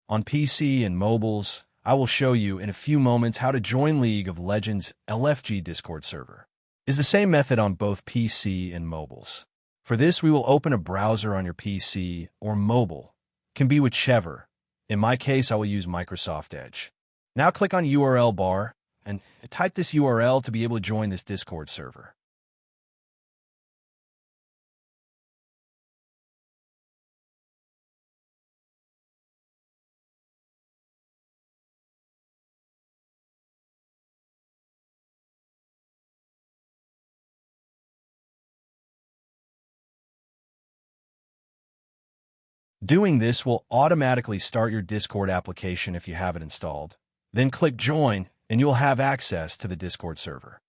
On PC and mobiles, I will show you in a few moments how to join League of Legends LFG Discord server. It's the same method on both PC and mobiles. For this, we will open a browser on your PC or mobile. Can be whichever. In my case, I will use Microsoft Edge. Now click on URL bar and type this URL to be able to join this Discord server. Doing this will automatically start your Discord application if you have it installed. Then click Join, and you will have access to the Discord server.